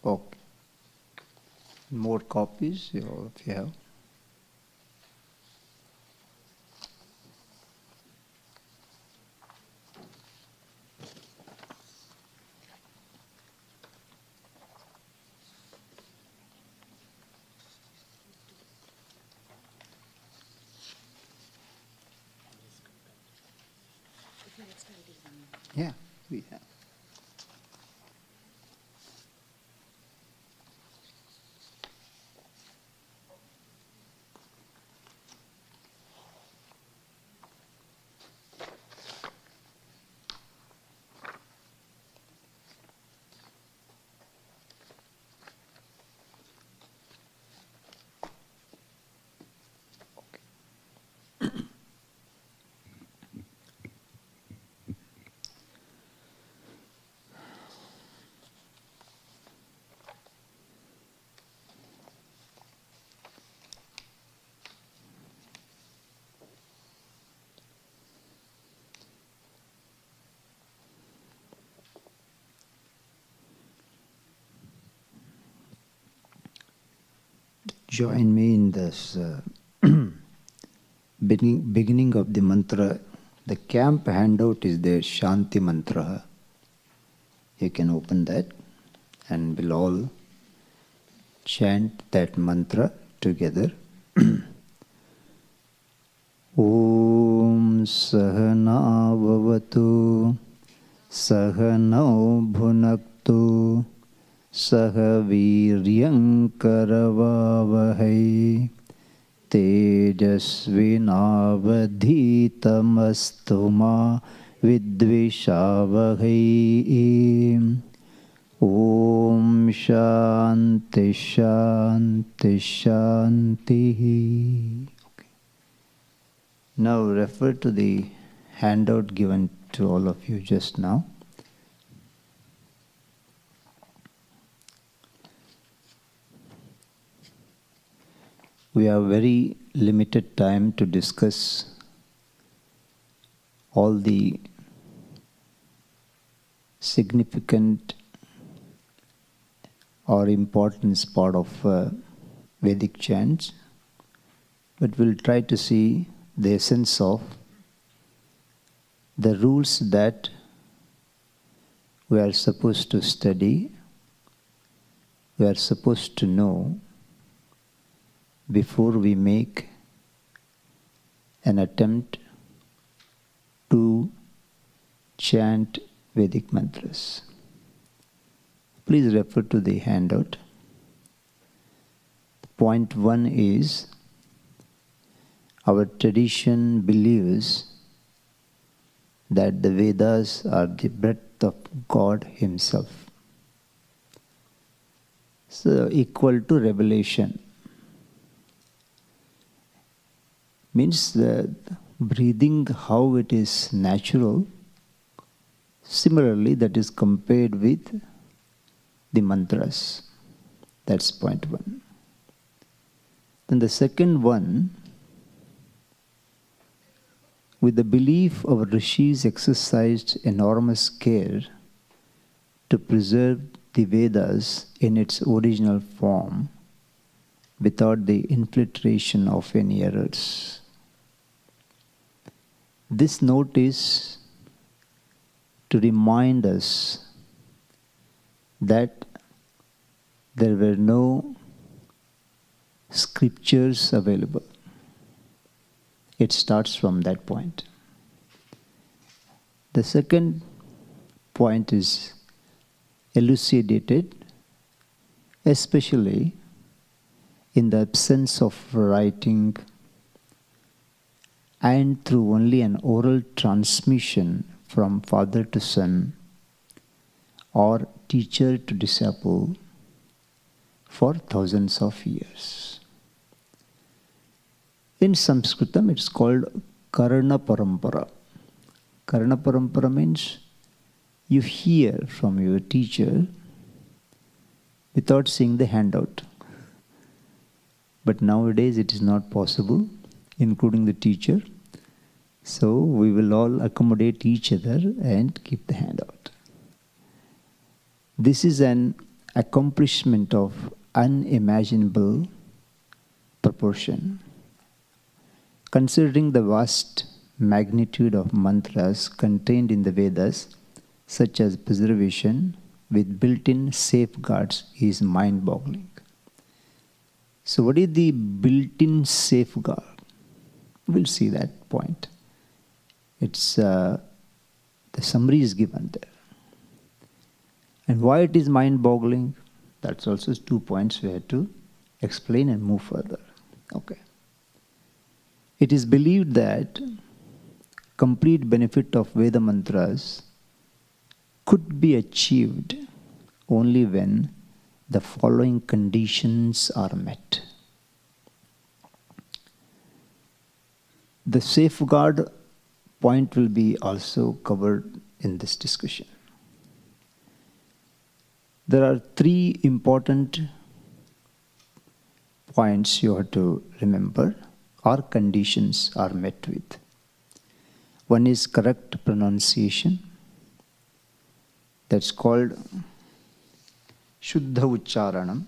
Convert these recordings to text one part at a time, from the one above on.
Okay. More copies if you have. Yeah, we have. Join me in this beginning of the mantra. The camp handout is there, Shanti Mantra. You can open that and we'll all chant that mantra together. Om Sahana Bhavatu Sahanau Bhunaktu Sahaviryam Karavavahai Tejasvinavadhitamastu ma Vidvishavahai. Om Shanti Shanti Shanti. Okay. Now refer to the handout given to all of you just now. We have very limited time to discuss all the significant or important part of Vedic chants, but we'll try to see the essence of the rules that we are supposed to study, we are supposed to know before we make an attempt to chant Vedic mantras. Please refer to the handout. Point 1 is, our tradition believes that the Vedas are the breath of God Himself. So, equal to revelation. Means the breathing, how it is natural, similarly that is compared with the mantras. That's point 1. Then the second one, with the belief our rishis exercised enormous care to preserve the Vedas in its original form without the infiltration of any errors. This note is to remind us that there were no scriptures available. It starts from that point. The second point is elucidated, especially in the absence of writing and through only an oral transmission from father to son or teacher to disciple for thousands of years. In Sanskritam, it's called Karana Parampara. Karana Parampara means you hear from your teacher without seeing the handout. But nowadays it is not possible, including the teacher. So we will all accommodate each other and keep the handout. This is an accomplishment of unimaginable proportion. Considering the vast magnitude of mantras contained in the Vedas, such as preservation with built-in safeguards, is mind-boggling. So what is the built-in safeguard? We'll see that point. It's the summary is given there. And why it is mind-boggling? That's also 2 points we have to explain and move further. Okay. It is believed that complete benefit of Veda mantras could be achieved only when the following conditions are met. The safeguard point will be also covered in this discussion. There are 3 important points you have to remember, or conditions are met with. One is correct pronunciation. That's called Shuddha Ucharanam,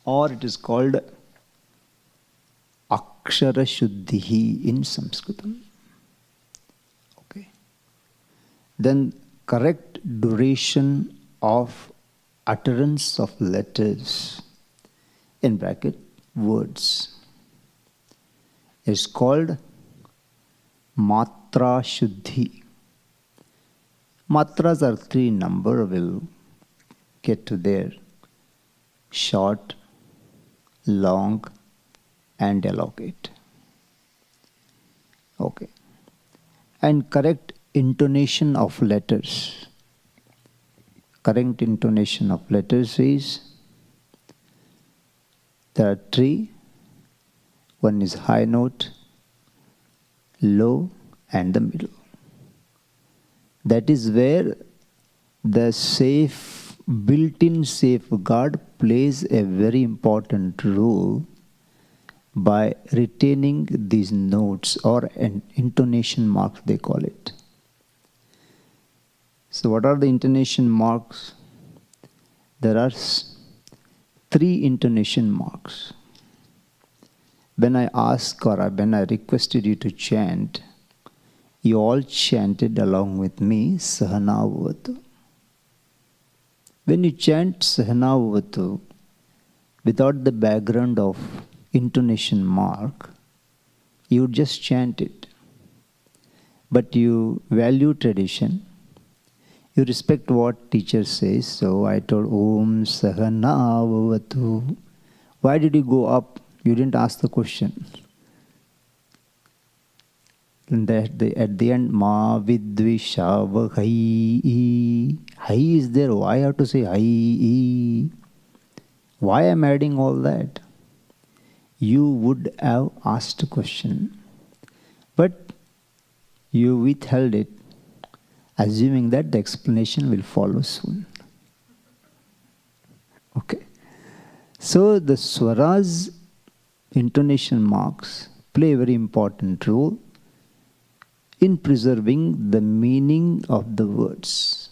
or it is called Akshara Shuddhihi in Sanskritam. Okay. Then correct duration of utterance of letters, in bracket, words, is called Matra Shuddhi. Matras are 3 in number. We'll get to there. Short, long, and elongate. Okay. And correct intonation of letters. Correct intonation of letters is, there are 3. One is high note, low, and the middle. That is where the built-in safeguard plays a very important role by retaining these notes, or an intonation marks they call it. So what are the intonation marks? There are 3 intonation marks. When I asked, or when I requested you to chant, you all chanted along with me, Sahana Bhavatu. When you chant Sahana Bhavatu without the background of intonation mark, you just chant it. But you value tradition, you respect what teacher says. So I told Om Sahana Bhavatu. Why did you go up? You didn't ask the question. And at the end, Ma Vidvishavaghai. Hai is there. Why I have to say Hai? Why am I adding all that? You would have asked a question, but you withheld it, assuming that the explanation will follow soon. Okay. So the swaras, intonation marks, play a very important role in preserving the meaning of the words.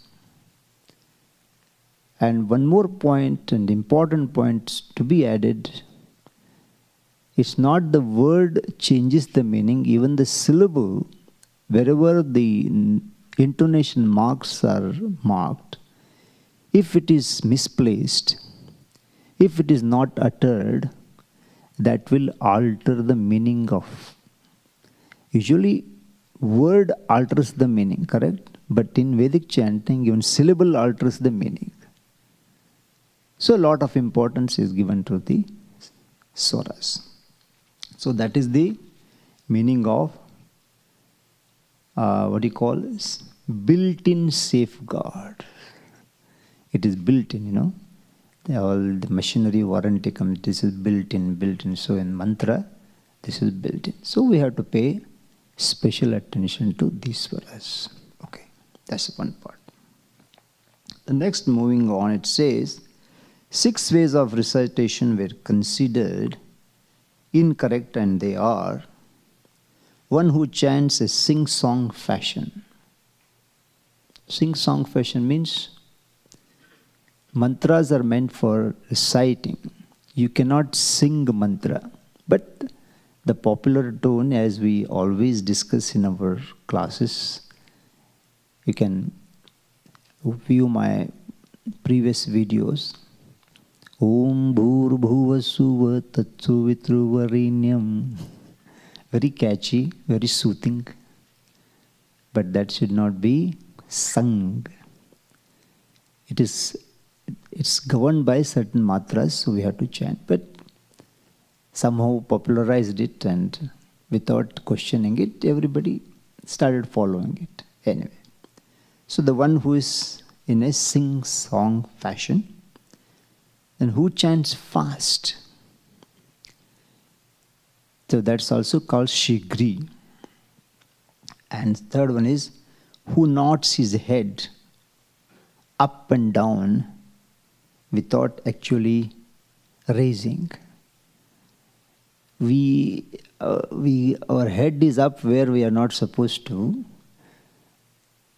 And one more point, and important point to be added, it's not the word changes the meaning, even the syllable, wherever the intonation marks are marked, if it is misplaced, if it is not uttered, that will alter the meaning of. Usually, word alters the meaning, correct? But in Vedic chanting, even syllable alters the meaning. So a lot of importance is given to the swaras. So that is the meaning of what do you call this? Built-in safeguard. It is built-in, all the machinery warranty comes. This is built-in. So in mantra, this is built-in. So we have to pay special attention to these swaras. Okay, that's one part. The next, moving on, it says 6 ways of recitation were considered incorrect, and they are: one who chants a sing-song fashion. Sing-song fashion means Mantras are meant for reciting. You cannot sing mantra. But the popular tone, as we always discuss in our classes, you can view my previous videos. Om Bhur Bhuva Suva Tatsu Vitruvarinyam. Very catchy, very soothing. But that should not be sung. It's governed by certain matras, so we have to chant. But somehow popularized it, and without questioning it, everybody started following it. Anyway, so the one who is in a sing-song fashion, and who chants fast, so that's also called Shigri. And third one is who nods his head up and down without actually raising. Our head is up where we are not supposed to.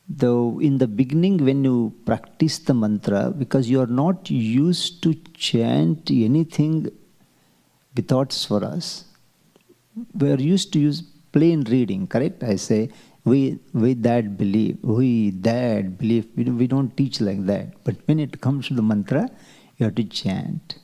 Though in the beginning, when you practice the mantra, because you are not used to chant anything without swaras, we are used to use plain reading, correct? I say, we that believe, we that believe. We don't teach like that. But when it comes to the mantra, you have to chant.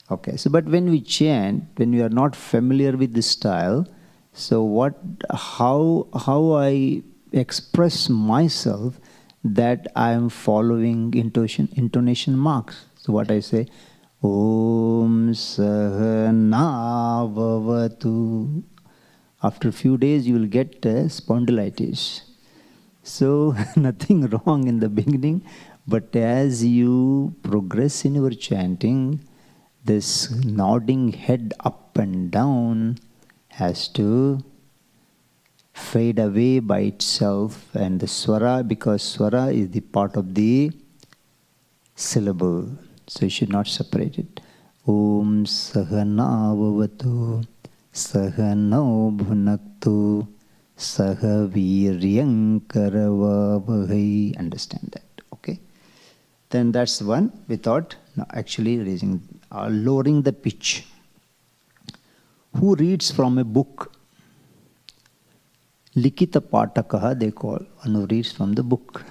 Okay, so but when we chant, when we are not familiar with this style, so how I express myself that I am following intonation marks. So what I say, Om Sahana Bhavatu. After a few days, you will get spondylitis. So nothing wrong in the beginning, but as you progress in your chanting, this nodding head up and down has to fade away by itself, and the swara, because swara is the part of the syllable, so you should not separate it. Om Sahana Bhavatu Sahano Bhunaktu Sahaviryam Karavavahai. Understand that, okay? Then that's one without actually raising or lowering the pitch. Who reads from a book? Likita Patakaha they call, one who reads from the book.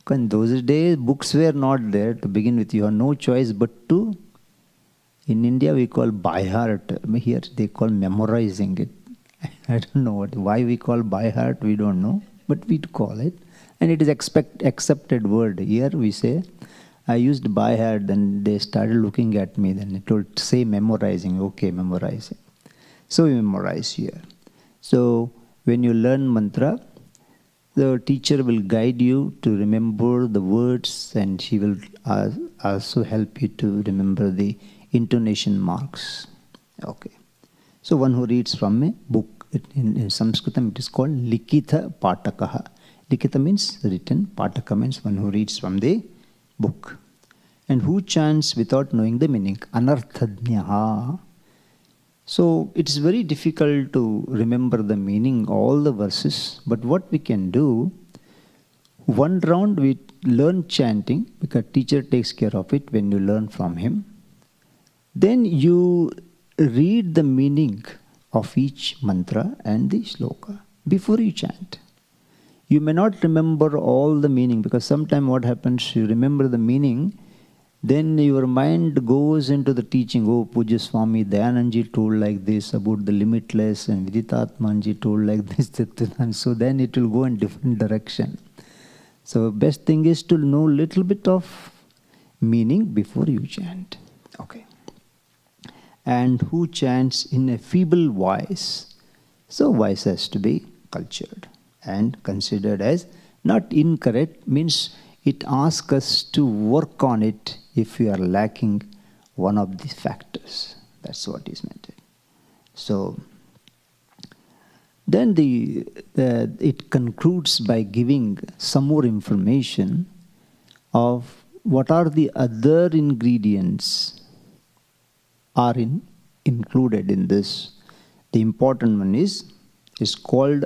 In those days, books were not there to begin with. You have no choice but to, in India we call by heart. Here they call memorizing it. I don't know why we call by heart, we don't know, but we call it. And it is accepted word. Here we say, I used by heart, then they started looking at me, then it told, say memorizing, okay, memorizing. So we memorize here. So when you learn mantra, the teacher will guide you to remember the words, and she will also help you to remember the intonation marks. Okay. So one who reads from a book, in Sanskritam it is called Likita Patakaha. Likita means written, Pataka means one who reads from the book. And who chants without knowing the meaning? Anarthadnyaha. So it's very difficult to remember the meaning, all the verses, but what we can do, one round we learn chanting, because teacher takes care of it when you learn from him. Then you read the meaning of each mantra and the shloka before you chant. You may not remember all the meaning, because sometimes what happens, you remember the meaning, then your mind goes into the teaching. Oh, Puja Swami Dayananji told like this about the limitless, and Viditatmanji told like this, and so then it will go in different direction. So best thing is to know little bit of meaning before you chant. Okay. And who chants in a feeble voice? So voice has to be cultured and considered as not incorrect, means it asks us to work on it if we are lacking one of these factors. That's what is meant. So then it concludes by giving some more information of what are the other ingredients are included in this. The important one is called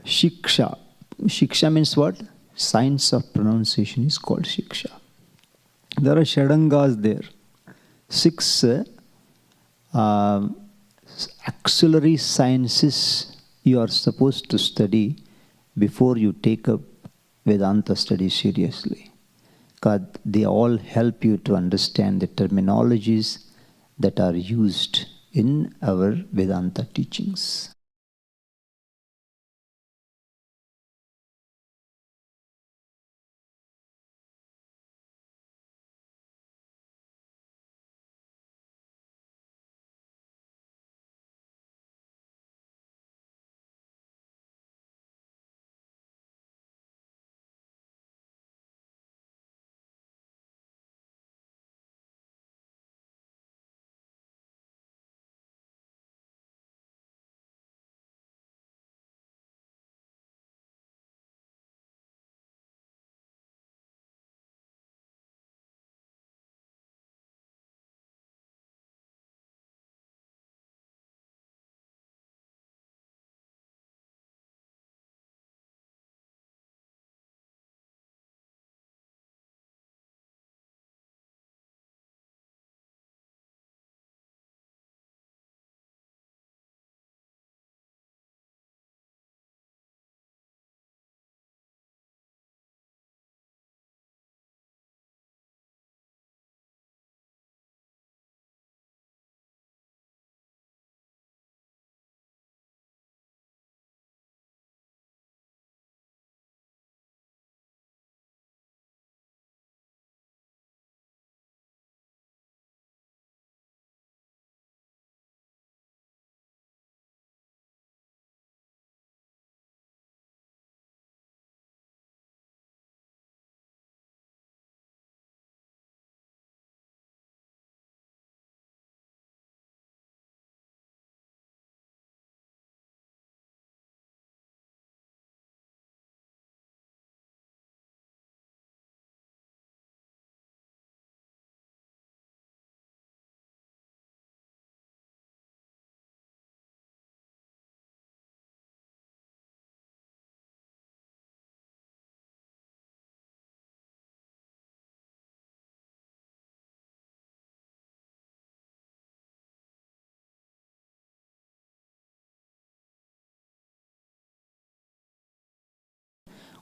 Shiksha. Shiksha means what? science of pronunciation is called Shiksha. There are Shadangas there. 6 auxiliary sciences you are supposed to study before you take up Vedanta study seriously. Because they all help you to understand the terminologies that are used in our Vedanta teachings.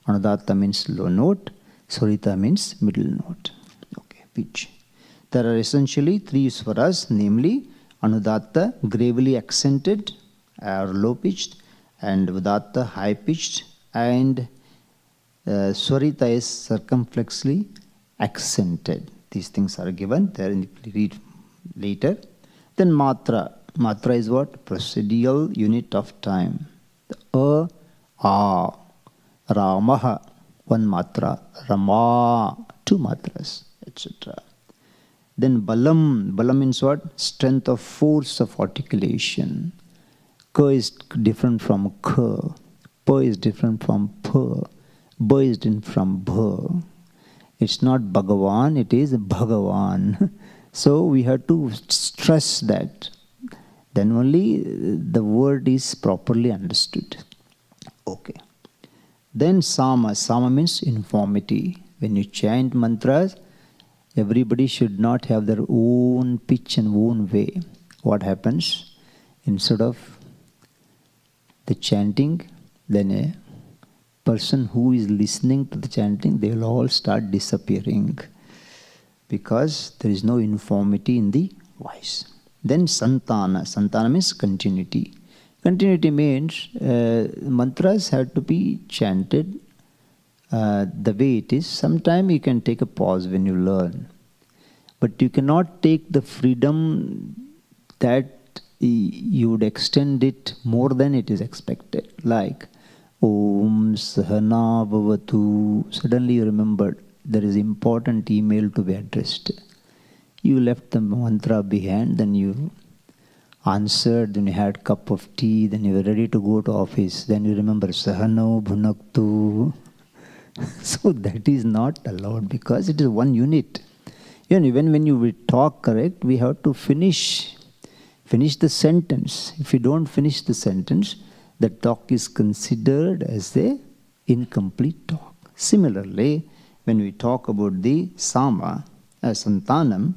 Anudatta means low note, Swarita means middle note. Okay, pitch. There are essentially 3 swaras, namely Anudatta, gravely accented or low pitched, and Udatta, high pitched, and Swarita is circumflexly accented. These things are given, they are read later. Then Matra. Matra is what? Procedural unit of time. The A, Ramaha, 1 matra, Rama, 2 matras, etc. Then Balam. Balam means what? Strength of force of articulation. Ka is different from Ka. Pa is different from Pa. Ba is different from Bha. It's not Bhagavan, it is Bhagavan. So we have to stress that. Then only the word is properly understood. Okay. Then Sama. Sama means uniformity. When you chant mantras, everybody should not have their own pitch and own way. What happens? Instead of the chanting, then a person who is listening to the chanting, they will all start disappearing because there is no uniformity in the voice. Then Santana. Santana means continuity. Continuity means mantras have to be chanted the way it is. Sometimes you can take a pause when you learn. But you cannot take the freedom that you would extend it more than it is expected. Like Om Sahana Bhavatu. Suddenly you remembered there is important email to be addressed. You left the mantra behind, then you answered, then you had cup of tea, then you were ready to go to office. Then you remember Sahano Bhunaktu. So that is not allowed because it is one unit. Even when you will talk correct, we have to finish the sentence. If you don't finish the sentence, the talk is considered as a incomplete talk. Similarly, when we talk about the sama, santanam,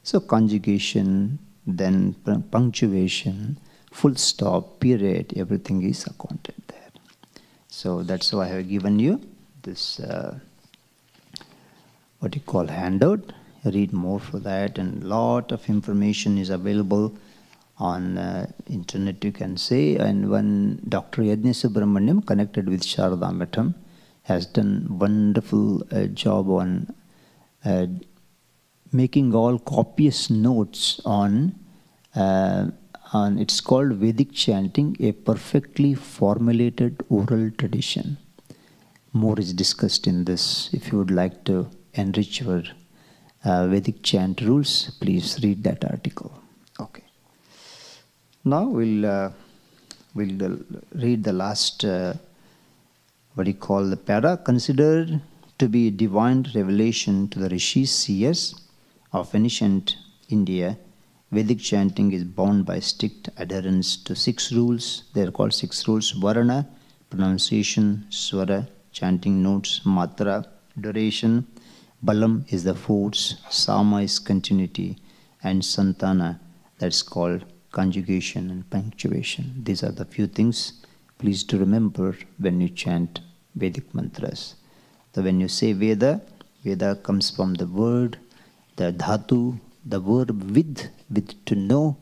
so conjugation, then punctuation, full stop, period, everything is accounted there. So that's why I have given you this, what you call handout. Read more for that, and lot of information is available on internet, you can say. And when Dr. Yajna Subramaniam, connected with Sharada Matham, has done wonderful job on making all copious notes on it's called Vedic Chanting, a perfectly formulated oral tradition. More is discussed in this. If you would like to enrich your Vedic chant rules, please read that article. Okay. Now we'll read the last, what you call the para, considered to be divine revelation to the rishis, seers of ancient India. Vedic chanting is bound by strict adherence to 6 rules. They are called 6 rules: varana, pronunciation; swara, chanting notes; matra, duration; balam is the force; sama is continuity; and santana, that's called conjugation and punctuation. These are the few things please to remember when you chant Vedic mantras. So when you say Veda, Veda comes from the word, the dhatu, the verb with to know.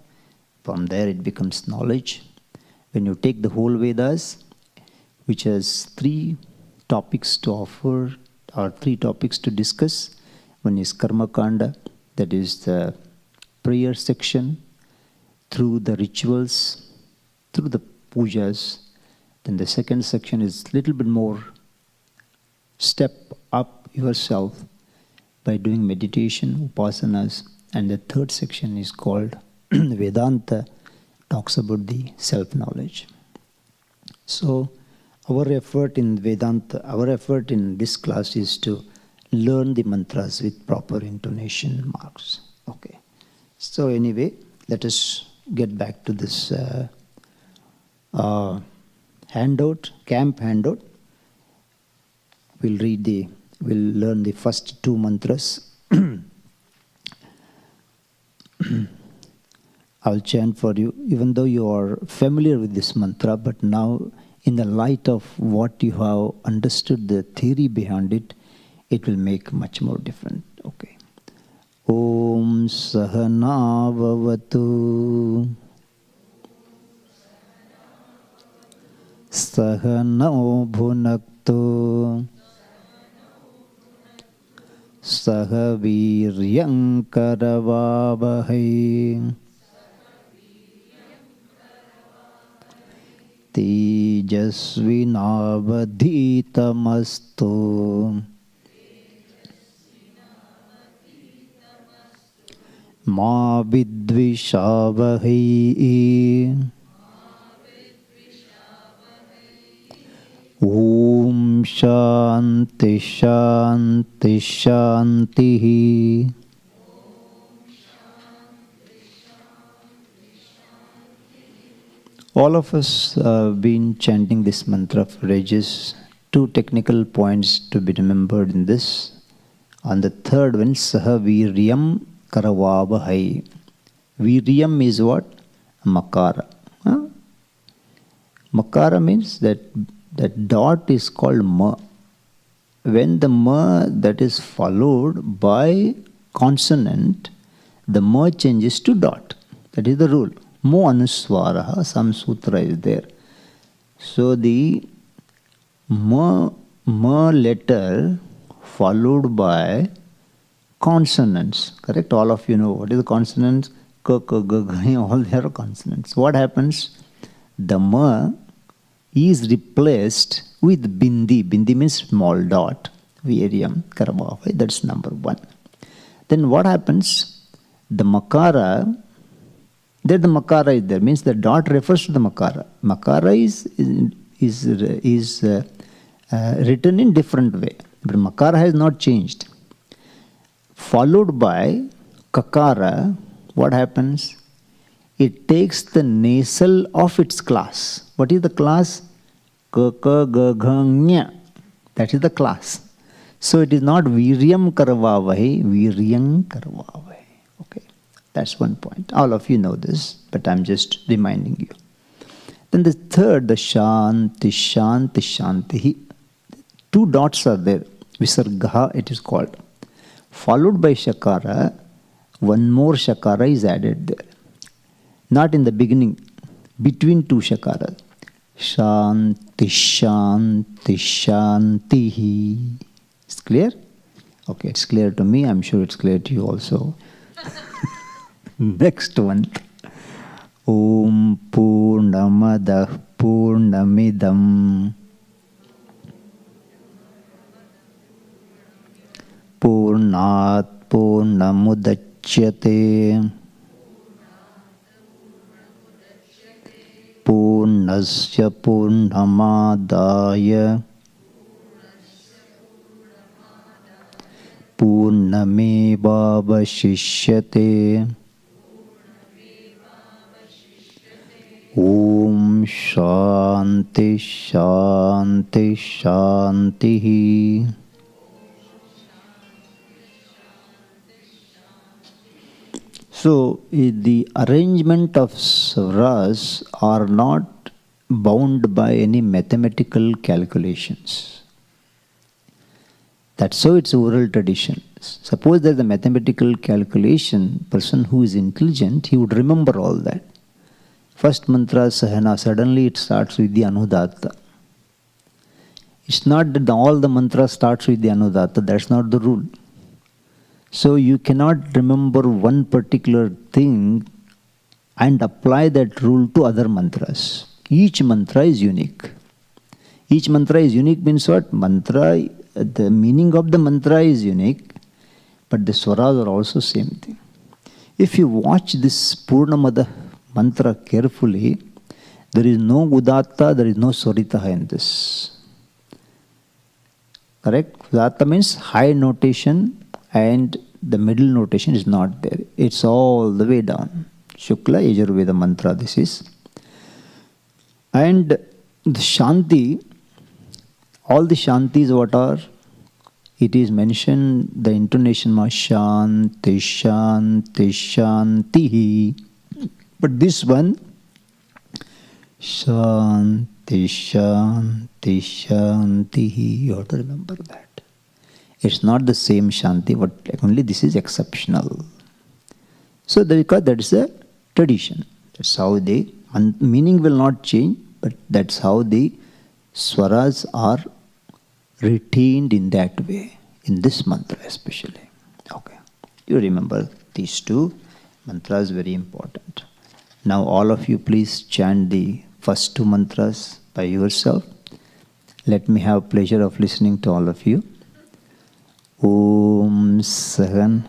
From there it becomes knowledge. When you take the whole Vedas, which has 3 topics to offer, or 3 topics to discuss. One is Karma Kanda, that is the prayer section, through the rituals, through the pujas. Then the second section is a little bit more step up yourself by doing meditation, upasanas. And the third section is called Vedanta, talks about the self-knowledge. So our effort in Vedanta, our effort in this class is to learn the mantras with proper intonation marks. Okay. So anyway, let us get back to this handout, camp handout. We'll learn the first 2 mantras. I'll chant for you, even though you are familiar with this mantra, but now in the light of what you have understood the theory behind it, it will make much more different. Okay. Om Sahana Vavatu Sahano Bhunaktu Sahaviryam Karavavahai Tejasvinavadhitamastu Ma Vidvishavahai Om Shanti Shanti Shanti. All of us have been chanting this mantra for ages. 2 technical points to be remembered in this. On the third one, Saha Viryam Karavavahai. Viryam is what? Makara. Makara means that dot is called ma. When the ma that is followed by consonant, the ma changes to dot. That is the rule. Mo anuswaraha, some sutra is there. So the ma letter followed by consonants. Correct? All of you know what is the consonants? K, k, g, g, all they are consonants. What happens? The ma is replaced with bindi. Bindi means small dot. Viryam Karavavai. That's number 1. Then what happens? The makara, there the makara is there. Means the dot refers to the makara. Makara is written in different way. But makara has not changed. Followed by kakara, what happens? It takes the nasal of its class. What is the class? K, k, g, g, nya. That is the class. So it is not Viryam Karvavahe, Viryam Karvavahe. Okay, that's one point. All of you know this, but I'm just reminding you. Then the third, the Shanti, Shanti, Shanti. Two dots are there. Visargaha it is called. Followed by Shakara, one more Shakara is added there. Not in the beginning, between two Shakaras. Shanti, Shanti, Shanti. It's clear? Okay, it's clear to me. I'm sure it's clear to you also. Next one. Om Purnamadah Purnamidam Purnat Purnamudachyate Purnasya Purnamadaya Purnamevavashishyate. Om Shanti Shanti Shanti. So the arrangement of swaras are not bound by any mathematical calculations. That's how it's oral tradition. Suppose there's a mathematical calculation, person who is intelligent, he would remember all that. First mantra Sahana, suddenly it starts with the Anudatta. It's not that all the mantras starts with the Anudatta, that's not the rule. So you cannot remember one particular thing and apply that rule to other mantras. Each mantra is unique. Each mantra is unique means what? Mantra, the meaning of the mantra is unique, but the swaras are also same thing. If you watch this Purnamada mantra carefully, there is no Udatta, there is no Swaritaha in this. Correct? Udatta means high notation and the middle notation is not there. It's all the way down. Shukla Yajurveda mantra this is. And the Shanti, all the Shantis what are? It is mentioned, the intonation ma Shanti, Shanti, Shanti. But this one, Shanti, Shanti, Shanti, you have to remember that. It's not the same Shanti, but only this is exceptional. So because that is a tradition. That's how meaning will not change, but that's how the swaras are retained in that way, in this mantra especially. Okay. You remember these two mantras, very important. Now all of you please chant the first two mantras by yourself. Let me have pleasure of listening to all of you. Om Sahan.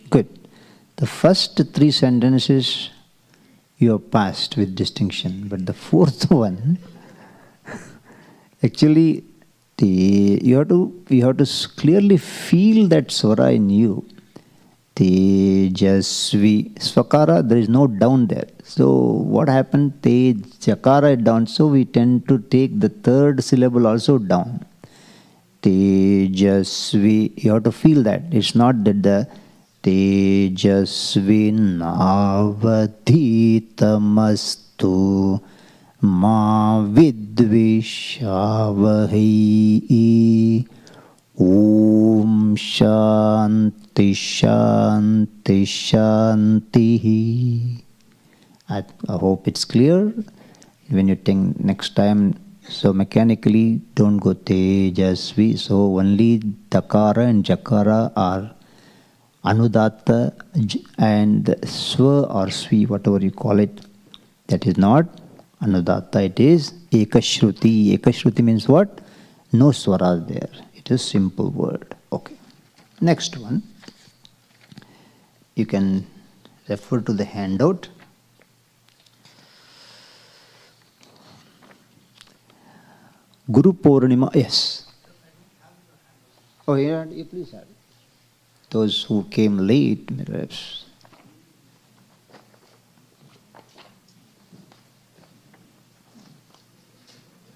Good. The first three sentences you have passed with distinction, but the fourth one, actually, you have to clearly feel that swara in you. Tejasvi, Swakara, there is no down there. So what happened? Jakara is down, so we tend to take the third syllable also down. Tejasvi, you have to feel that. It's not that the Tejasvinavadhitamastu ma vidvishavahi. Om Shanti Shanti Shanti. I hope it's clear. When you think next time, so mechanically don't go Tejasvi. So only Dakara and Jakara are Anudatta and Swa or Svi, whatever you call it. That is not Anudatta, it is Ekashruti. Ekashruti means what? No swaras there. It is simple word. Okay. Next one. You can refer to the handout. Guru Purnima, yes. Oh, yeah, you please have it. Those who came late, perhaps.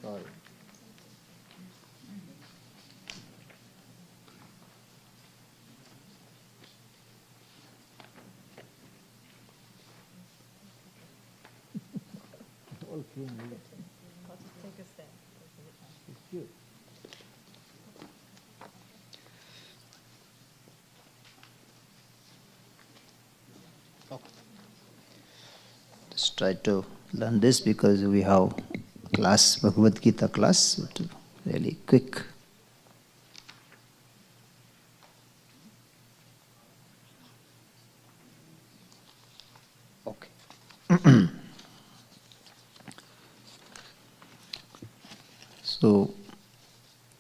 Sorry. All came late. It's cute. Just try to learn this because we have class, Bhagavad Gita class, so to really quick. Okay. So,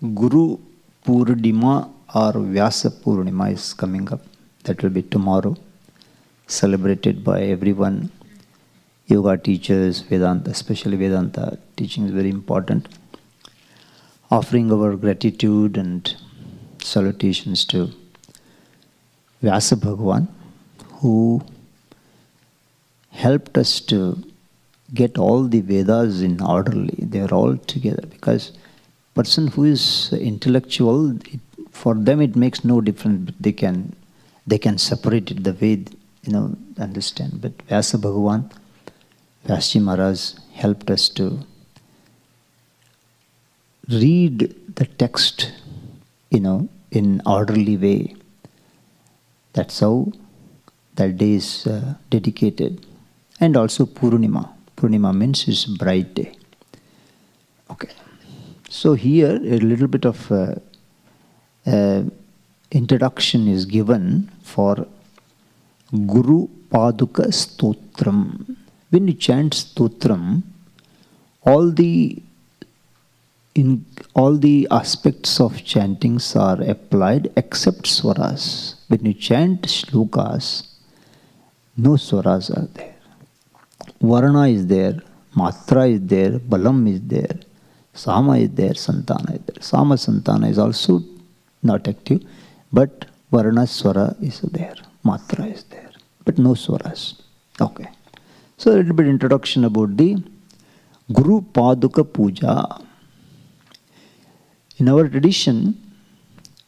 Guru Purnima or Vyasa Purnima is coming up. That will be tomorrow, celebrated by everyone. Yoga teachers, Vedanta, especially Vedanta teaching is very important. Offering our gratitude and salutations to Vyasa Bhagavan, who helped us to get all the Vedas in orderly. They are all together because person who is intellectual, for them it makes no difference. They can separate it the way understand. But Vyasa Bhagavan, Vyasji Maharaj helped us to read the text, in orderly way. That's how that day is dedicated. And also Purnima. Purnima means it's bright day. Okay. So here a little bit of introduction is given for Guru Paduka Stotram. When you chant Stotram, all the aspects of chantings are applied except swaras. When you chant shlokas, no swaras are there. Varna is there, Matra is there, Balam is there, Sama is there, Santana is there. Sama Santana is also not active, but Varna Swara is there, Matra is there, but no swaras. Okay. So a little bit introduction about the Guru Paduka Puja. In our tradition,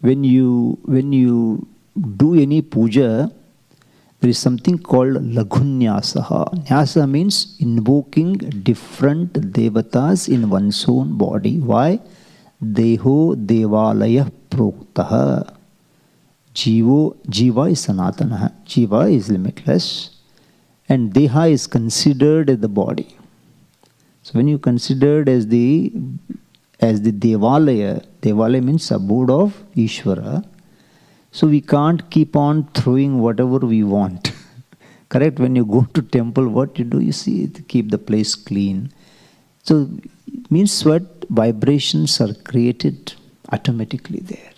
when you do any puja, there is something called Laghunyasaha. Nyasa means invoking different devatas in one's own body. Why? Deho devalaya proktaha. Jiva is sanatana. Jiva is limitless. And Deha is considered as the body. So when you considered as the Devalaya, Devalaya means abode of Ishvara. So we can't keep on throwing whatever we want. Correct? When you go to temple, what you do, you see, keep the place clean. So it means what? Vibrations are created automatically there.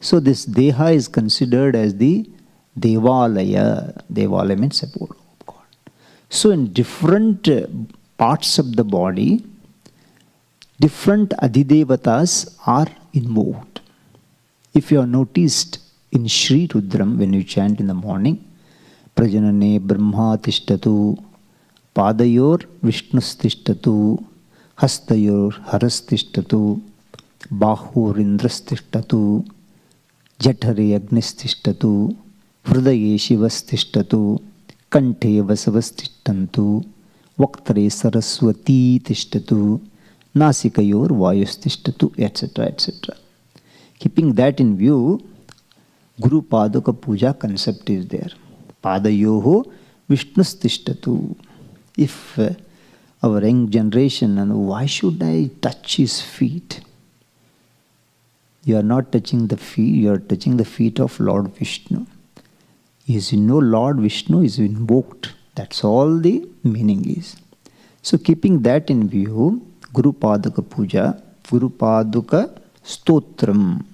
So this Deha is considered as the Devalaya. Devalaya means abode of God. So in different parts of the body, different Adidevatas are invoked. If you have noticed in Sri Rudram, when you chant in the morning, Prajanane Brahma Tishtatu, Padayor Vishnus Tishtatu, Hastayor Haras Tishtatu, Bahur Indras Tishtatu, Jathare Agnis Tishtatu, Hrudaye Shivas Tishtatu, Kante Vasavas Tishtantu, Vaktare Saraswati Tishtatu, Nasikayor Vayus Tishtatu, etc. etc. Keeping that in view, Guru Paduka Puja concept is there. Padayoho Vishnus Tishtatu. If our young generation, and why should I touch his feet? You are not touching the feet, you are touching the feet of Lord Vishnu. Is Lord Vishnu is invoked. That's all the meaning is. So keeping that in view, Guru Paduka Puja, Guru Paduka Stotram.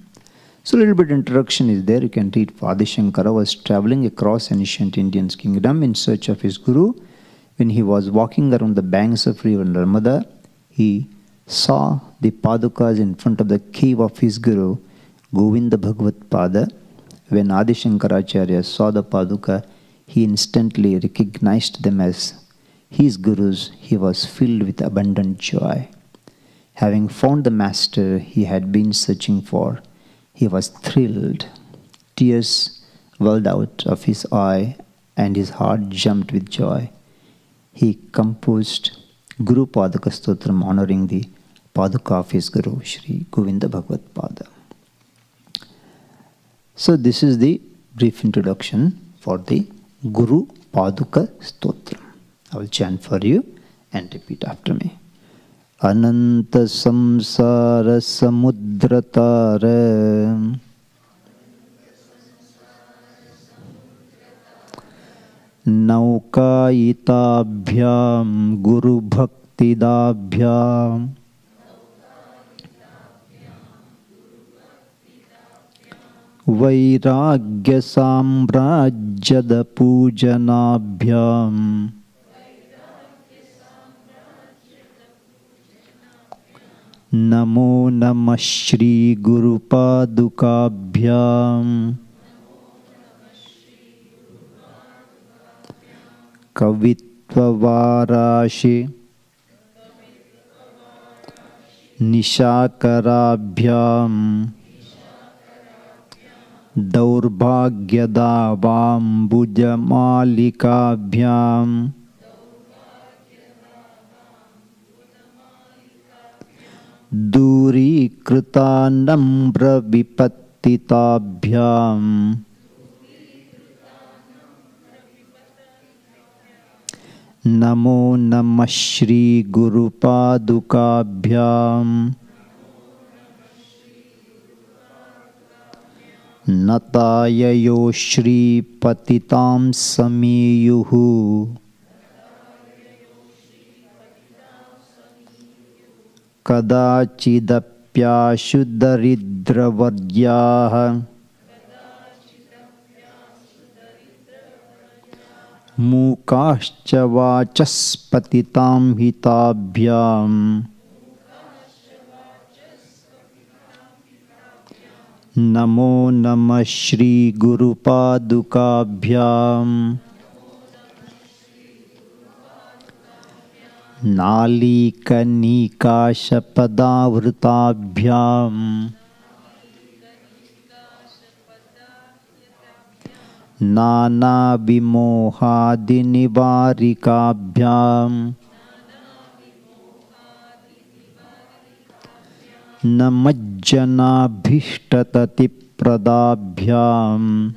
So a little bit introduction is there. You can read. Adi Shankara was traveling across ancient Indian kingdom in search of his Guru. When he was walking around the banks of river Narmada, he saw the Padukas in front of the cave of his Guru, Govinda Bhagavat Pada. When Adi Shankaracharya saw the Paduka, he instantly recognized them as his Gurus. He was filled with abundant joy. Having found the master he had been searching for, he was thrilled. Tears welled out of his eye and his heart jumped with joy. He composed Guru Paduka Stotram honoring the Paduka of his Guru, Sri Govinda Bhagavat Pada. So this is the brief introduction for the Guru Paduka Stotram. I will chant for you and repeat after me. Ananta samsara samudratara naukayitabhyam guru bhaktidabhyam vairagya samrajyada pujanabhyam Namo Namah Shri Guru Padukabhyam Kavitva Varashi Nishakarabhyam Daurbhagyadavam Bujamalikabhyam Duri Krita Nambra Vipattitabhyam Namo Namah Shri Guru Padukabhyam Natayayo Shri Patitam Samiyuhu Kadachidapyashu daridravardyaha Mukascha vachaspatitam hitabhyam Namo Namah Shri Guru Padukabhyam Nalikanikashapadavrutabhyam Nana Vimohadinivarikabhyam Namajjana Bhishtatati Pradabhyam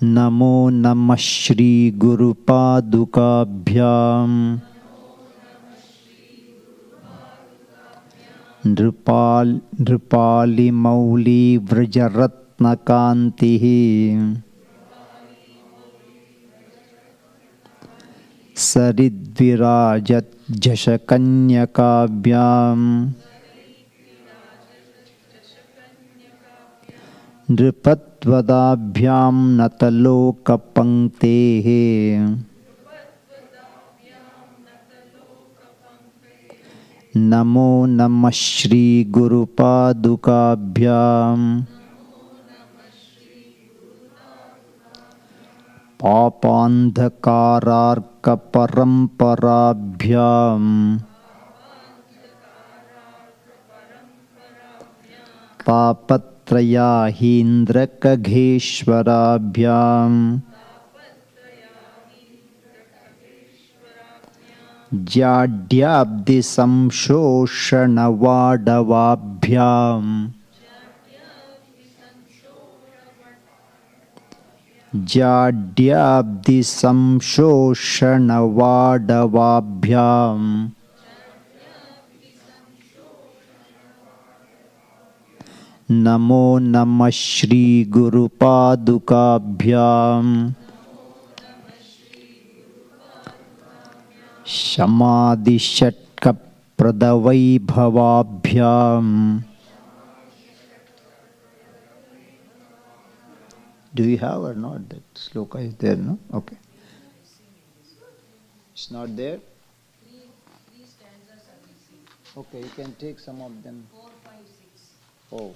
Namo Namah Shri Guru Padukabhyam Nrupali Mauli Vrajaratna Kantihi Saridvirajat Jashakanyakabhyam Nripatvadabhyam Nataloka Panktehe Namo Namah Shri Guru Padukabhyam Papandhakararka Paramparabhyam Tapatrayahindra Kagheshwarabhyam Jadyabdi Samshoshana Vadavabhyam Jadyabdi Samshoshana Vadavabhyam Namo Namah Shri Guru Padukabhyam Shamadhi Shatka Pradavaibhavabhyam. Do you have or not? That sloka is there, no? Okay. It's not there? Okay, you can take some of them. 4, 5, 6. Oh.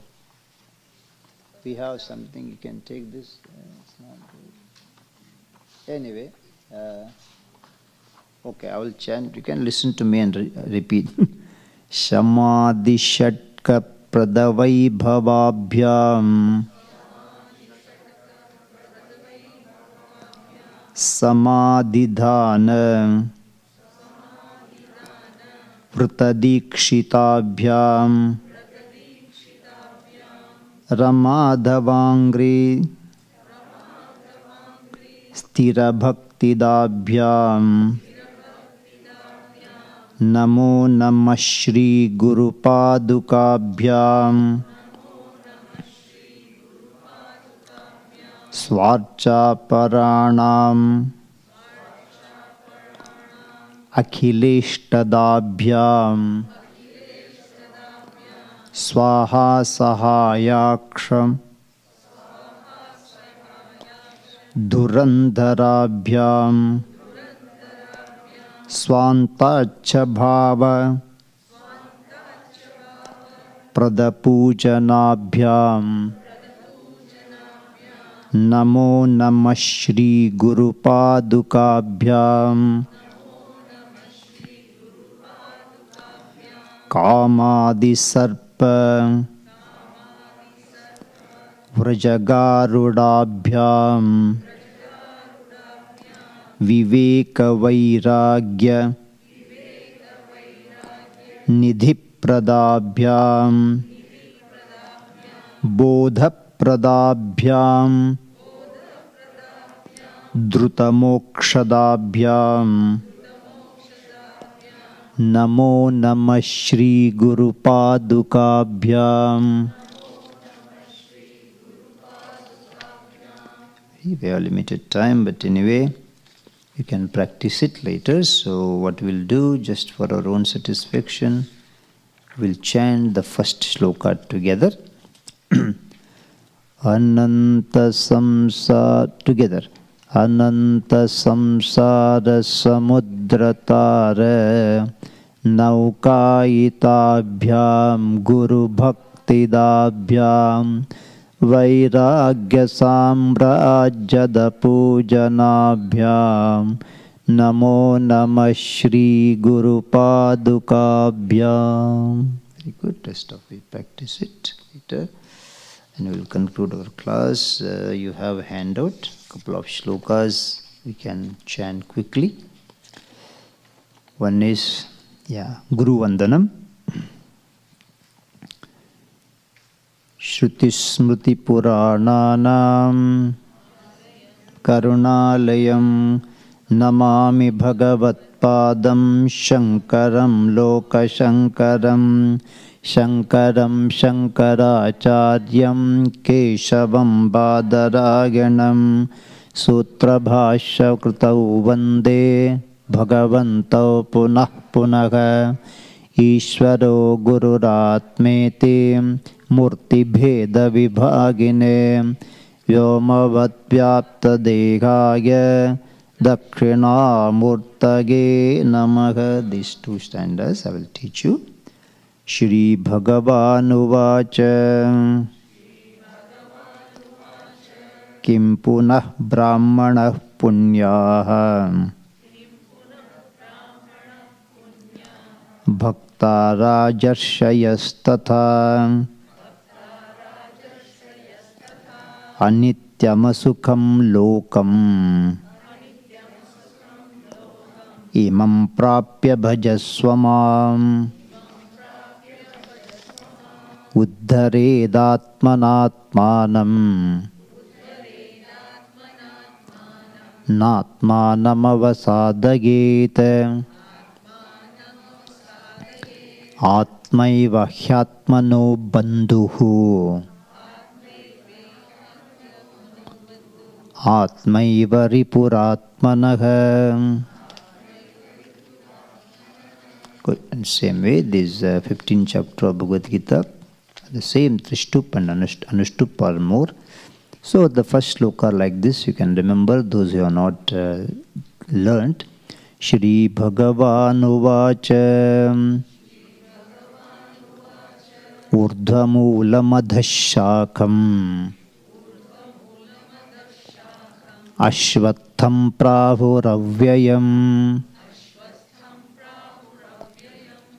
We have something, you can take this. It's not good. Anyway, okay, I will chant. You can listen to me and repeat. Samadhi Shatka Pradavai Bhavabhyam Samadhidhana Vritadikshitabhyam Ramadhavangri Sthirabhaktidabhyam Namo Namah Shri Guru Padukabhyam Swarcha Paranam Akhilishtadabhyam Swaha Sahayaksham Dhurandharabhyam Swantacha Bhava Pradapujanabhyam Namo Namah Shri Guru Padukabhyam Kamadi Sarpa Vrajagarudabhyam Viveka Vairagya Nidhi Pradabhyam Bodha Pradabhyam Drutamokshadabhyam Namo Namah Shri Guru Padukabhyam. We have limited time, but anyway, you can practice it later. So what we'll do, just for our own satisfaction, we'll chant the first shloka together. Ananta samsara, together. Ananta samsara samudratara naukayitabhyam guru bhaktidabhyam vairagya samrajyada pujanabhyam namo namah shri guru padukabhyam. Very good. Rest of it, practice it later. And we will conclude our class. You have a handout, a couple of shlokas we can chant quickly. One is, Guru Vandanam. Shruti Smriti Purananam Karunalayam Namami Bhagavat Padam Shankaram Loka Shankaram Shankaram Shankaracharyam Keshavam Badaraganam Sutra Bhashya Kritau Vande Bhagavantau Punah Punaha Ishvaro Gururatmeti Murti Bheda Vibhagine Vyomavad Vyapta Dehaya Dakshina Murtage Namaha. These two stanzas I will teach you. Shri Bhagavan Kim Punah Brahmanah Punyah Bhakta Rajarshayastata Anityamasukam Lokam Imam Prapya Bhajaswamam Uddharedatmanatmanam Natmanamavasadagete Atmaiva Hyatmano Bandhuhu Atmaiva Ripuratmanaha. Good. And same way, this 15th chapter of Bhagavad Gita, the same Trishtup and Anushtup are more. So the first sloka like this, you can remember those who have not learnt. Shri Bhagavan Uvacha ऊर्ध्वमूलमधःशाखम् अश्वत्थं प्राहुरव्ययम्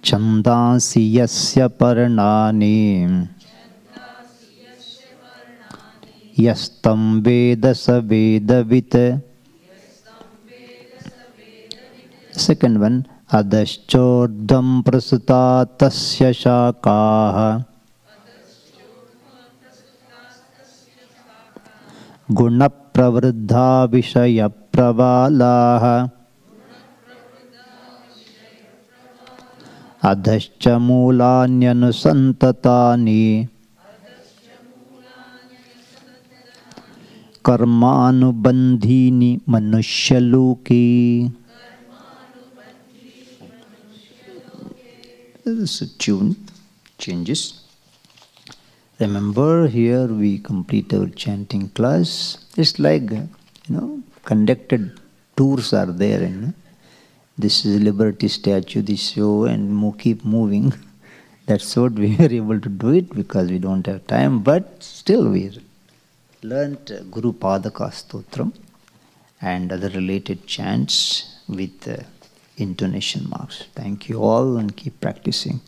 छन्दांसि यस्य पर्णानि यस्तं वेद स वेदवित्. Second one, adhaschordham prasuta tasya shakaha guna pravruddha vishaya pravalaha adhascha mulanyanu karmanubandhini manushyaluki. This tune changes. Remember, here we complete our chanting class. It's like, conducted tours are there. This is Liberty Statue, this show, and keep moving. That's what we were able to do it because we don't have time. But still we learnt Guru Padaka Stotram and other related chants with intonation marks. Thank you all and keep practicing.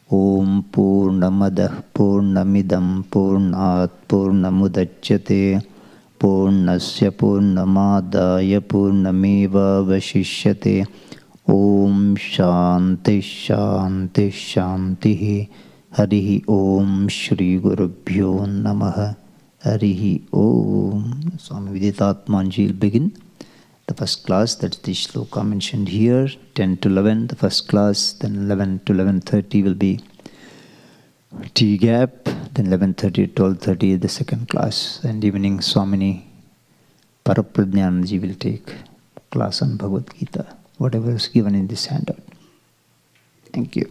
Om Purnamadah Purnamidam Purnat Purnamudachyate Purnasya Purnamadaya Purnameva Vashishyate. Om Shanti Shanti Shanti. Harihi Om Shri Gurubhyo Namaha. Harihi Om. Swami Suddhatma will begin the first class. That's the shloka mentioned here. 10 to 11 the first class, then 11 to 11:30 will be tea gap, then 11:30 to 12:30 the second class, and evening Swamini Parapradnyanji will take class on Bhagavad Gita, whatever is given in this handout. Thank you.